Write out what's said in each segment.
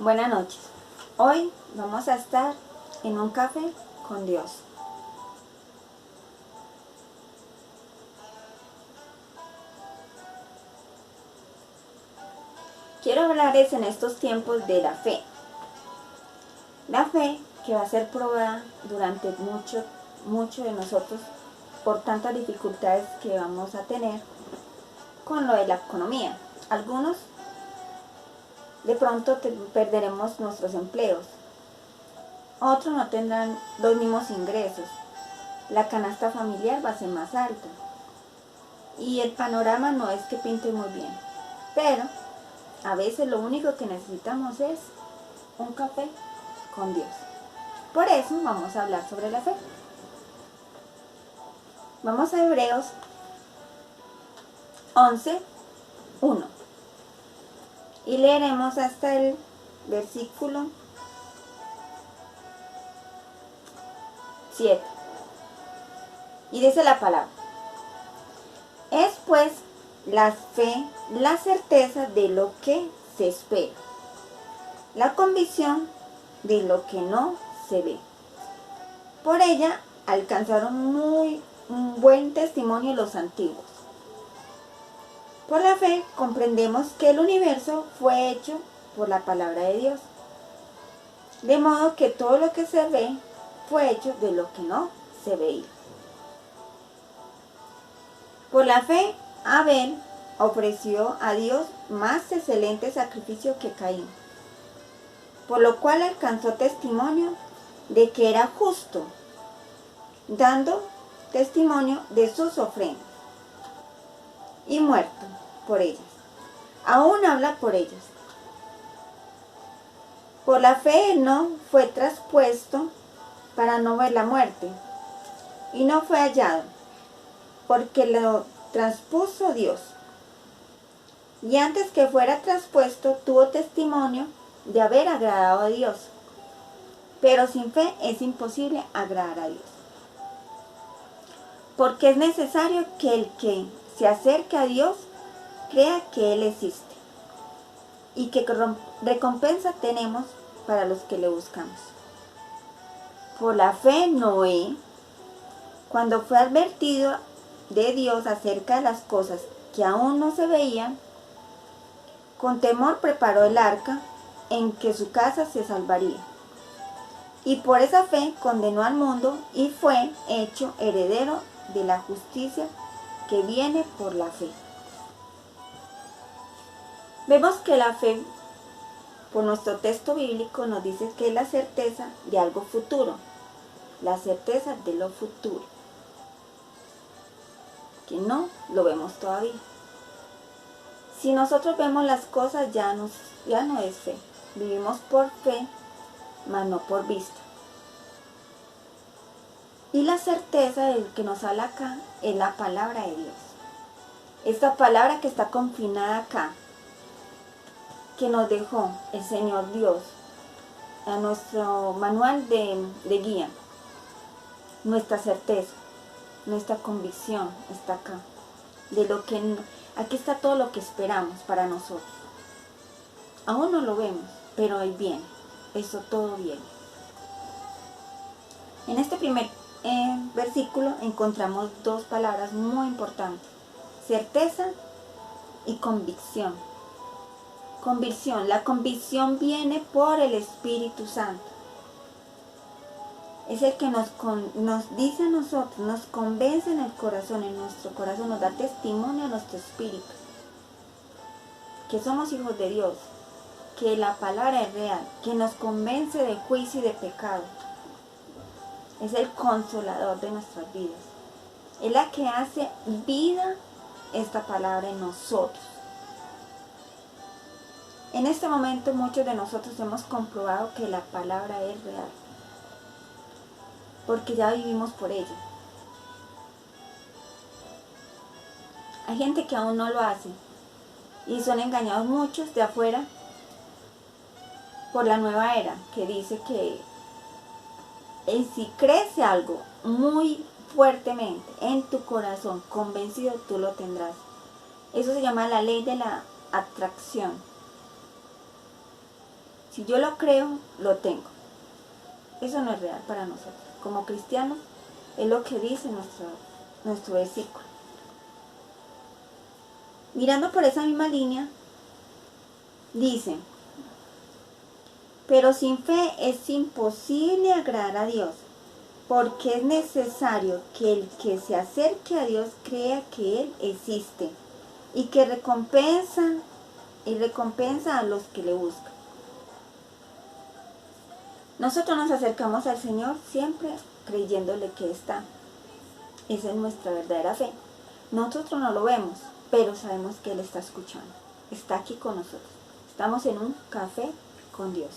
Buenas noches. Hoy vamos a estar en un café con Dios. Quiero hablarles en estos tiempos de la fe. La fe que va a ser probada durante mucho de nosotros por tantas dificultades que vamos a tener con lo de la economía. Algunos de pronto perderemos nuestros empleos. Otros no tendrán los mismos ingresos. La canasta familiar va a ser más alta. Y el panorama no es que pinte muy bien. Pero a veces lo único que necesitamos es un café con Dios. Por eso vamos a hablar sobre la fe. Vamos a Hebreos 11:1 y leeremos hasta el versículo 7. Y dice la palabra: es pues la fe la certeza de lo que se espera, la convicción de lo que no se ve. Por ella alcanzaron un buen testimonio los antiguos. Por la fe comprendemos que el universo fue hecho por la palabra de Dios, de modo que todo lo que se ve fue hecho de lo que no se veía. Por la fe, Abel ofreció a Dios más excelente sacrificio que Caín, por lo cual alcanzó testimonio de que era justo, dando testimonio de sus ofrendas, y muerto por ellas. Aún habla por ellas. Por la fe no fue traspuesto para no ver la muerte, y no fue hallado, porque lo traspuso Dios. Y antes que fuera traspuesto, tuvo testimonio de haber agradado a Dios. Pero sin fe es imposible agradar a Dios. Porque es necesario que el que se acerque a Dios crea que Él existe y que recompensa tenemos para los que le buscamos. Por la fe, Noé, cuando fue advertido de Dios acerca de las cosas que aún no se veían, con temor preparó el arca en que su casa se salvaría. Y por esa fe condenó al mundo y fue hecho heredero de la justicia que viene por la fe. Vemos que la fe, por nuestro texto bíblico, nos dice que es la certeza de algo futuro, la certeza de lo futuro, que no lo vemos todavía. Si nosotros vemos las cosas, ya no es fe. Vivimos por fe, mas no por vista. Y la certeza del que nos habla acá es la palabra de Dios. Esta palabra que está confinada acá, que nos dejó el Señor Dios a nuestro manual de guía. Nuestra certeza, nuestra convicción está acá. Aquí está todo lo que esperamos para nosotros. Aún no lo vemos, pero ahí viene. Eso todo viene. En este primer versículo encontramos dos palabras muy importantes: certeza y convicción. Convicción. La convicción viene por el Espíritu Santo. Es el que nos dice a nosotros, nos convence en el corazón, en nuestro corazón, nos da testimonio a nuestro espíritu, que somos hijos de Dios, que la palabra es real, que nos convence de juicio y de pecado. Es el consolador de nuestras vidas. Es la que hace vida esta palabra en nosotros. En este momento muchos de nosotros hemos comprobado que la palabra es real, porque ya vivimos por ella. Hay gente que aún no lo hace y son engañados muchos de afuera por la nueva era, que dice que si crece algo muy fuertemente en tu corazón, convencido, tú lo tendrás. Eso se llama la ley de la atracción. Si yo lo creo, lo tengo. Eso no es real para nosotros. Como cristianos, es lo que dice nuestro versículo. Mirando por esa misma línea, dice: pero sin fe es imposible agradar a Dios, porque es necesario que el que se acerque a Dios crea que Él existe y que recompensa a los que le buscan. Nosotros nos acercamos al Señor siempre creyéndole que está. Esa es nuestra verdadera fe. Nosotros no lo vemos, pero sabemos que Él está escuchando. Está aquí con nosotros. Estamos en un café con Dios.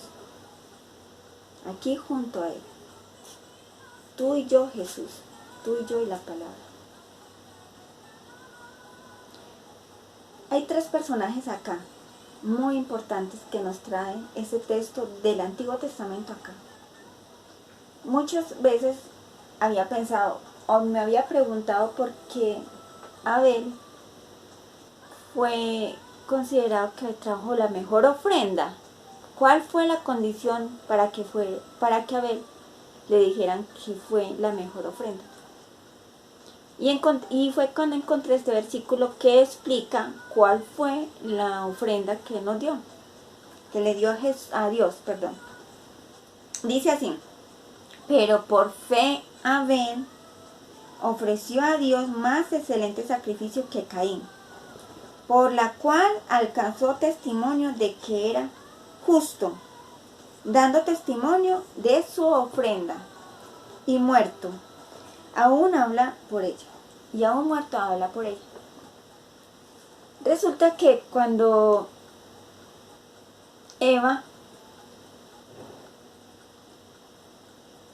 Aquí junto a Él. Tú y yo, Jesús. Tú y yo y la palabra. Hay 3 personajes acá, muy importantes, que nos traen ese texto del Antiguo Testamento acá. Muchas veces había pensado o me había preguntado por qué Abel fue considerado que trajo la mejor ofrenda. ¿Cuál fue la condición para que Abel le dijeran que fue la mejor ofrenda? Y fue cuando encontré este versículo que explica cuál fue la ofrenda que nos dio, que le dio a Dios, perdón. Dice así: pero por fe Abel ofreció a Dios más excelente sacrificio que Caín, por la cual alcanzó testimonio de que era justo, dando testimonio de su ofrenda, y muerto aún habla por ella, y aún muerto habla por ella. Resulta que cuando Eva,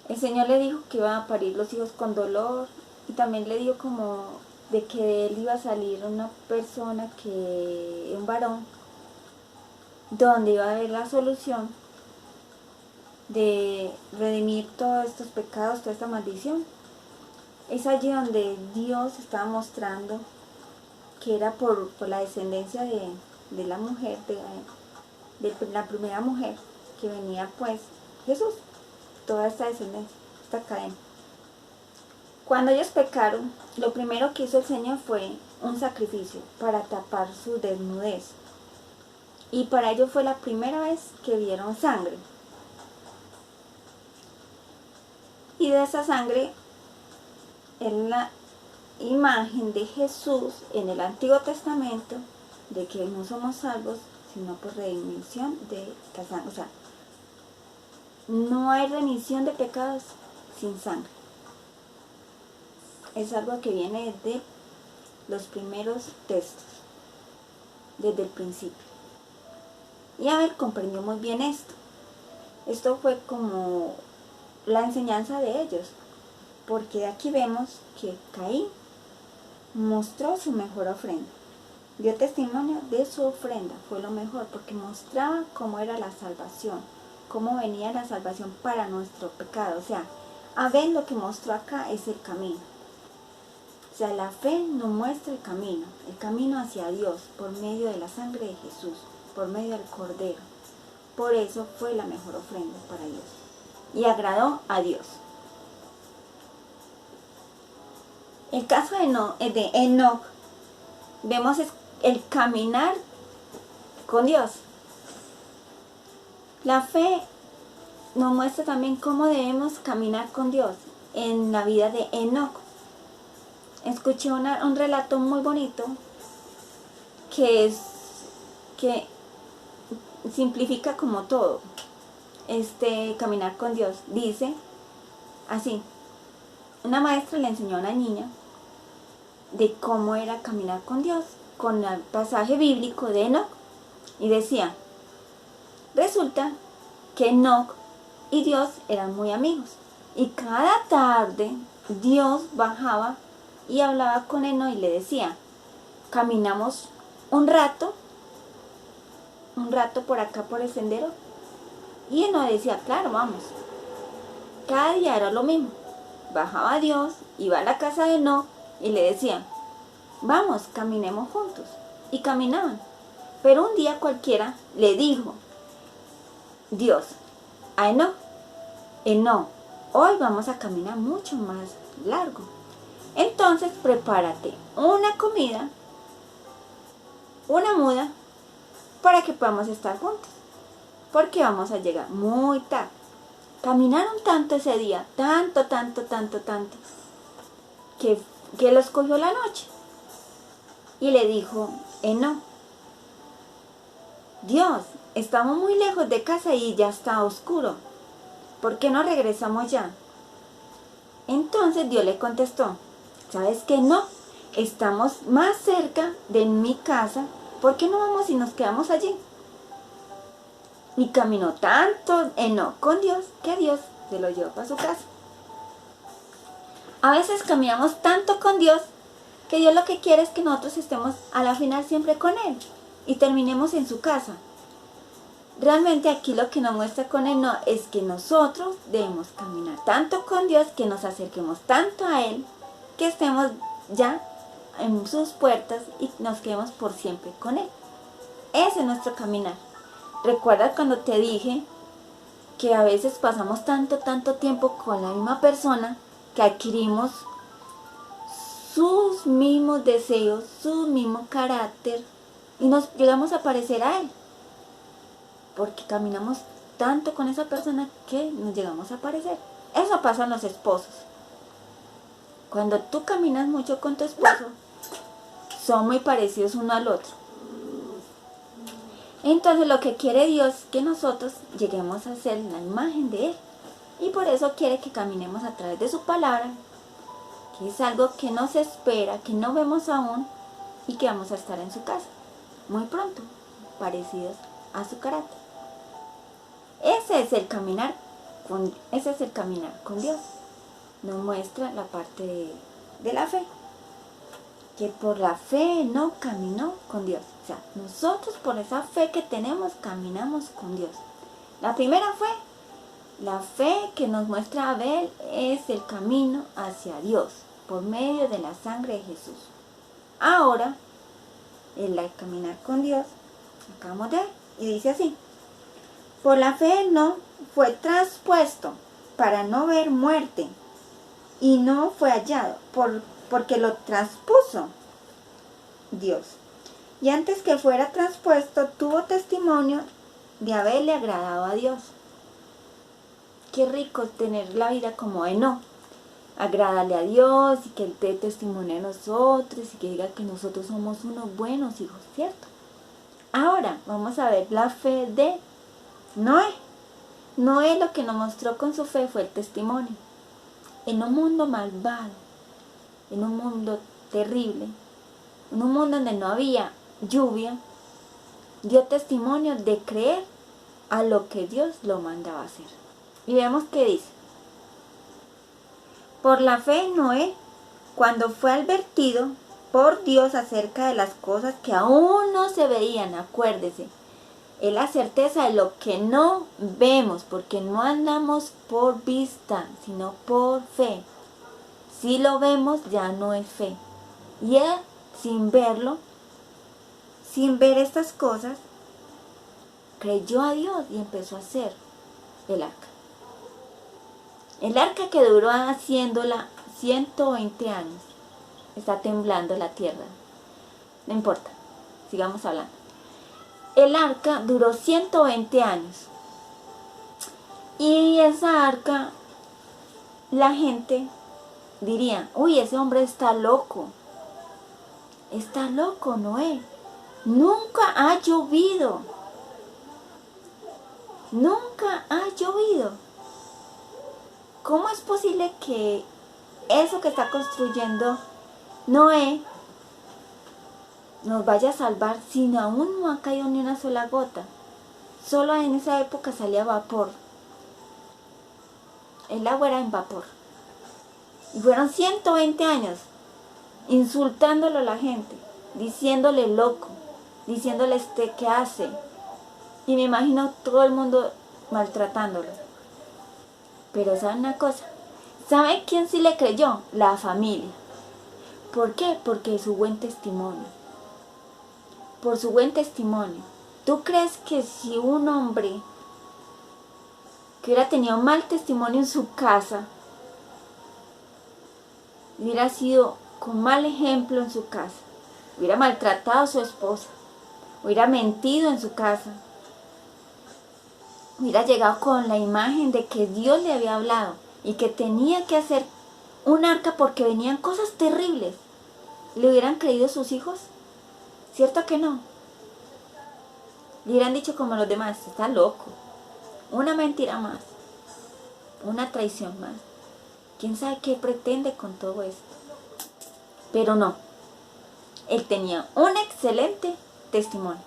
el Señor le dijo que iba a parir los hijos con dolor, y también le dijo como de que de él iba a salir una persona, un varón, donde iba a haber la solución de redimir todos estos pecados, toda esta maldición. Es allí donde Dios estaba mostrando que era por la descendencia de la mujer, de la primera mujer, que venía pues Jesús, toda esta descendencia, esta cadena. Cuando ellos pecaron, lo primero que hizo el Señor fue un sacrificio para tapar su desnudez. Y para ello fue la primera vez que vieron sangre. Y de esa sangre es la imagen de Jesús en el Antiguo Testamento, de que no somos salvos sino por remisión de la sangre. O sea, no hay remisión de pecados sin sangre. Es algo que viene desde los primeros textos, desde el principio. Y Abel comprendió muy bien esto. Esto fue como la enseñanza de ellos, porque aquí vemos que Caín mostró su mejor ofrenda. Dio testimonio de su ofrenda, fue lo mejor, porque mostraba cómo era la salvación, cómo venía la salvación para nuestro pecado. O sea, Abel lo que mostró acá es el camino. O sea, la fe nos muestra el camino hacia Dios, por medio de la sangre de Jesús, por medio del Cordero. Por eso fue la mejor ofrenda para Dios. Y agradó a Dios. El caso de Enoc, vemos el caminar con Dios. La fe nos muestra también cómo debemos caminar con Dios en la vida de Enoc. Escuché un relato muy bonito que simplifica como todo caminar con Dios. Dice así: una maestra le enseñó a una niña de cómo era caminar con Dios, con el pasaje bíblico de Enoc, y decía: resulta que Enoc y Dios eran muy amigos, y cada tarde Dios bajaba y hablaba con Enoc y le decía: caminamos un rato por acá por el sendero. Y Enoc decía: claro, vamos. Cada día era lo mismo. Bajaba Dios, iba a la casa de Enoc y le decía: vamos, caminemos juntos. Y caminaban. Pero un día cualquiera le dijo: Dios a Enoc: Enoc, hoy vamos a caminar mucho más largo. Entonces prepárate una comida, una muda, para que podamos estar juntos, porque vamos a llegar muy tarde. Caminaron tanto ese día, tanto, que los cogió la noche. Y le dijo Enoc: Dios, estamos muy lejos de casa y ya está oscuro. ¿Por qué no regresamos ya? Entonces Dios le contestó: ¿sabes qué? No, estamos más cerca de mi casa. ¿Por qué no vamos y nos quedamos allí? Y caminó tanto Enoc con Dios que Dios se lo llevó para su casa. A veces caminamos tanto con Dios que Dios lo que quiere es que nosotros estemos a la final siempre con Él y terminemos en su casa. Realmente aquí lo que nos muestra con Enoc es que nosotros debemos caminar tanto con Dios, que nos acerquemos tanto a Él, que estemos ya en sus puertas y nos quedemos por siempre con Él. Ese es nuestro caminar. Recuerda cuando te dije que a veces pasamos tanto tiempo con la misma persona que adquirimos sus mismos deseos, su mismo carácter y nos llegamos a parecer a Él. Porque caminamos tanto con esa persona que nos llegamos a parecer. Eso pasa en los esposos. Cuando tú caminas mucho con tu esposo, son muy parecidos uno al otro. Entonces lo que quiere Dios es que nosotros lleguemos a ser la imagen de Él. Y por eso quiere que caminemos a través de su palabra, que es algo que nos espera, que no vemos aún y que vamos a estar en su casa muy pronto, parecidos a su carácter. Ese es el caminar con Dios. Nos muestra la parte de la fe, que por la fe no caminó con Dios. O sea, nosotros por esa fe que tenemos caminamos con Dios. La primera fue la fe que nos muestra Abel, es el camino hacia Dios por medio de la sangre de Jesús. Ahora, el caminar con Dios, acabamos de ver, y dice así: por la fe no fue traspuesto para no ver muerte, y no fue hallado porque lo traspuso Dios. Y antes que fuera traspuesto, tuvo testimonio de haberle agradado a Dios. Qué rico tener la vida como Enoc. Agrádale a Dios y que Él dé testimonio a nosotros y que diga que nosotros somos unos buenos hijos, ¿cierto? Ahora vamos a ver la fe de Noé. Noé lo que nos mostró con su fe fue el testimonio. En un mundo malvado, en un mundo terrible, en un mundo donde no había lluvia, dio testimonio de creer a lo que Dios lo mandaba a hacer. Y vemos que dice: por la fe Noé, cuando fue advertido por Dios acerca de las cosas que aún no se veían, acuérdese, es la certeza de lo que no vemos, porque no andamos por vista, sino por fe. Si lo vemos, ya no es fe. Y él, sin verlo, sin ver estas cosas, creyó a Dios y empezó a hacer el arca. El arca que duró haciéndola 120 años. Está temblando la tierra. No importa, sigamos hablando. El arca duró 120 años. Y esa arca, la gente diría: uy, ese hombre está loco. Está loco, Noé. Nunca ha llovido. Nunca ha llovido. ¿Cómo es posible que eso que está construyendo Noé nos vaya a salvar si aún no ha caído ni una sola gota? Solo en esa época salía vapor. El agua era en vapor. Y fueron 120 años insultándolo a la gente, diciéndole loco, diciéndole ¿qué hace? Y me imagino todo el mundo maltratándolo. Pero ¿saben una cosa? ¿Sabe quién sí le creyó? La familia. ¿Por qué? Porque su buen testimonio. Por su buen testimonio. ¿Tú crees que si un hombre que hubiera tenido mal testimonio en su casa, hubiera sido con mal ejemplo en su casa, hubiera maltratado a su esposa, hubiera mentido en su casa, hubiera llegado con la imagen de que Dios le había hablado y que tenía que hacer un arca porque venían cosas terribles, ¿le hubieran creído sus hijos? ¿Cierto que no? Le hubieran dicho como los demás, está loco, una mentira más, una traición más. ¿Quién sabe qué pretende con todo esto? Pero no, él tenía un excelente testimonio.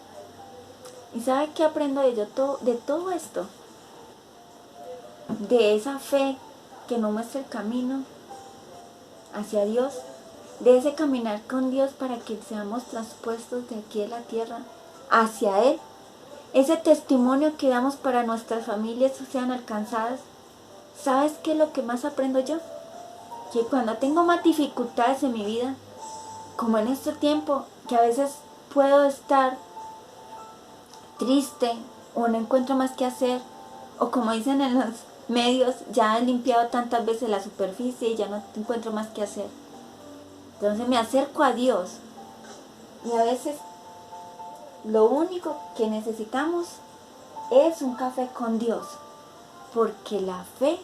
¿Y sabe qué aprendo de todo esto? De esa fe que nos muestra el camino hacia Dios, de ese caminar con Dios para que seamos traspuestos de aquí de la tierra hacia Él. Ese testimonio que damos para nuestras familias sean alcanzadas. ¿Sabes qué es lo que más aprendo yo? Que cuando tengo más dificultades en mi vida, como en este tiempo, que a veces puedo estar triste o no encuentro más que hacer, o como dicen en los medios, ya he limpiado tantas veces la superficie y ya no encuentro más que hacer. Entonces me acerco a Dios y a veces lo único que necesitamos es un café con Dios, porque la fe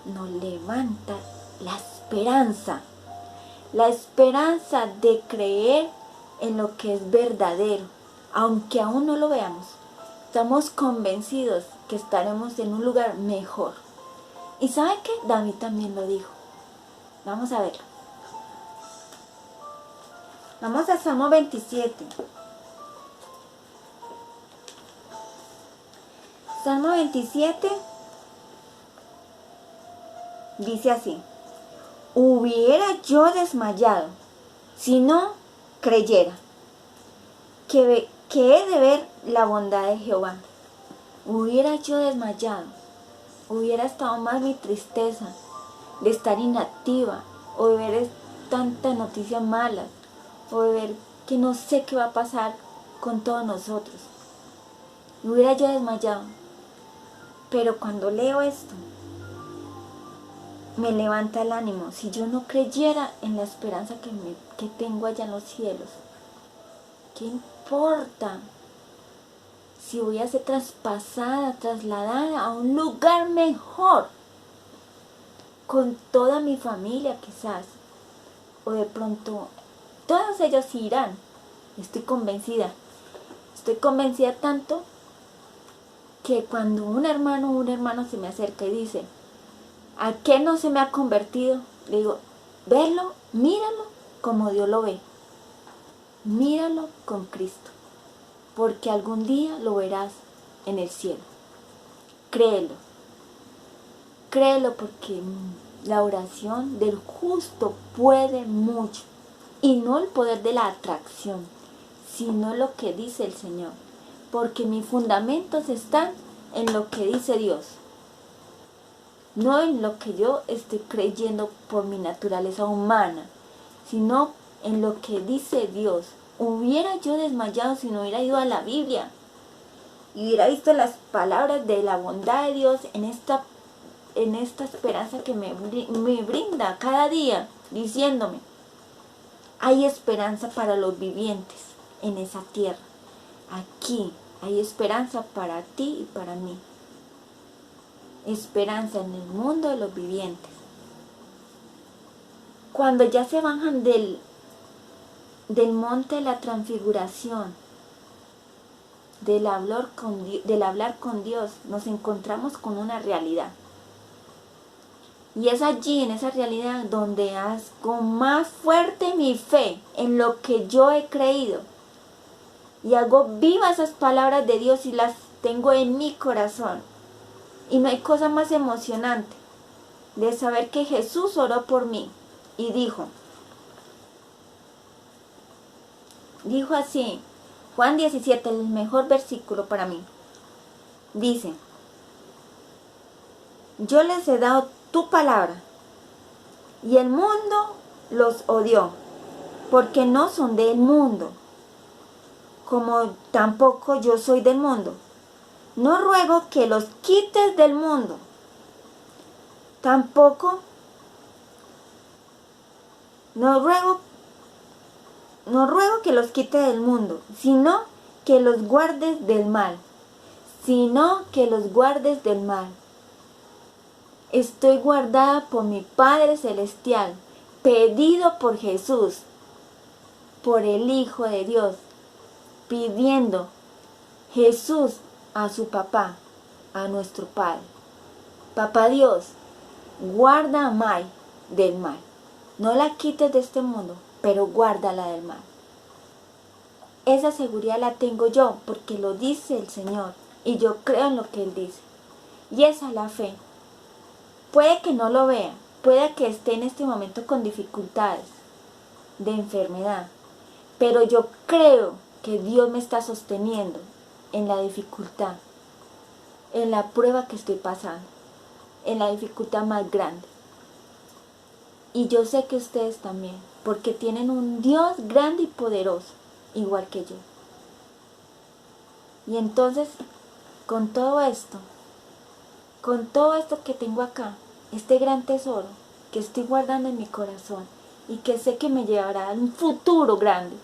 nos levanta la esperanza de creer en lo que es verdadero, aunque aún no lo veamos. Estamos convencidos que estaremos en un lugar mejor. ¿Y sabe qué? David también lo dijo. Vamos a verlo. Vamos a Salmo 27. Salmo 27 dice así: hubiera yo desmayado si no creyera que he de ver la bondad de Jehová. Hubiera yo desmayado, hubiera estado más mi tristeza de estar inactiva, o de ver tantas noticias malas, o de ver que no sé qué va a pasar con todos nosotros. Hubiera yo desmayado. Pero cuando leo esto, me levanta el ánimo. Si yo no creyera en la esperanza que tengo allá en los cielos, ¿qué importa si voy a ser traspasada, trasladada a un lugar mejor, con toda mi familia quizás, o de pronto todos ellos irán? Estoy convencida tanto que cuando un hermano se me acerca y dice: ¿a qué no se me ha convertido? Le digo: velo, míralo como Dios lo ve, míralo con Cristo, porque algún día lo verás en el cielo. Créelo porque la oración del justo puede mucho, y no el poder de la atracción, sino lo que dice el Señor, porque mis fundamentos están en lo que dice Dios, no en lo que yo estoy creyendo por mi naturaleza humana, sino en lo que dice Dios. Hubiera yo desmayado si no hubiera ido a la Biblia y hubiera visto las palabras de la bondad de Dios en esta esperanza que me brinda cada día, diciéndome: hay esperanza para los vivientes en esa tierra. Aquí hay esperanza para ti y para mí. Esperanza en el mundo de los vivientes. Cuando ya se bajan del monte de la transfiguración, del hablar con Dios, nos encontramos con una realidad. Y es allí, en esa realidad, donde hago más fuerte mi fe en lo que yo he creído. Y hago viva esas palabras de Dios y las tengo en mi corazón. Y no hay cosa más emocionante de saber que Jesús oró por mí y dijo así, Juan 17, el mejor versículo para mí. Dice: yo les he dado tu palabra, y el mundo los odió, porque no son del mundo, como tampoco yo soy del mundo. No ruego que los quites del mundo, Tampoco no ruego que los quite del mundo, sino que los guardes del mal. Sino que los guardes del mal. Estoy guardada por mi Padre Celestial, pedido por Jesús, por el Hijo de Dios, pidiendo Jesús a su papá, a nuestro Padre. Papá Dios, guarda a Mai del mal. No la quites de este mundo, pero guárdala del mal. Esa seguridad la tengo yo porque lo dice el Señor y yo creo en lo que Él dice. Y esa es la fe. Puede que no lo vea, puede que esté en este momento con dificultades de enfermedad, pero yo creo que Dios me está sosteniendo en la dificultad, en la prueba que estoy pasando, en la dificultad más grande. Y yo sé que ustedes también, porque tienen un Dios grande y poderoso, igual que yo. Y entonces, con todo esto que tengo acá, este gran tesoro que estoy guardando en mi corazón y que sé que me llevará a un futuro grande,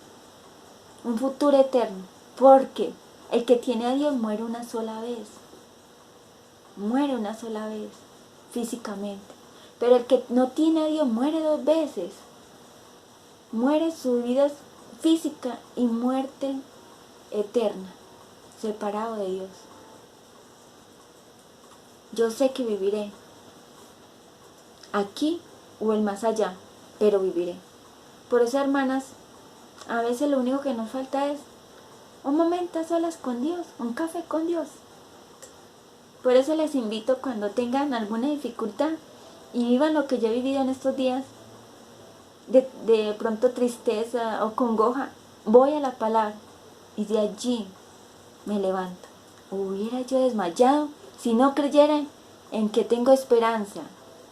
un futuro eterno, porque el que tiene a Dios muere una sola vez físicamente, pero el que no tiene a Dios muere 2 veces, muere su vida física y muerte eterna, separado de Dios. Yo sé que viviré aquí o el más allá, pero viviré. Por eso, hermanas, a veces lo único que nos falta es un momento a solas con Dios, un café con Dios. Por eso les invito, cuando tengan alguna dificultad y vivan lo que yo he vivido en estos días, de pronto tristeza o congoja, voy a la palabra y de allí me levanto. Hubiera yo desmayado si no creyera en que tengo esperanza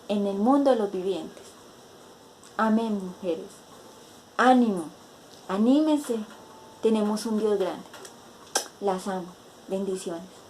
en el mundo de los vivientes. Amén, mujeres. Ánimo, anímense. Tenemos un Dios grande. Las amo. Bendiciones.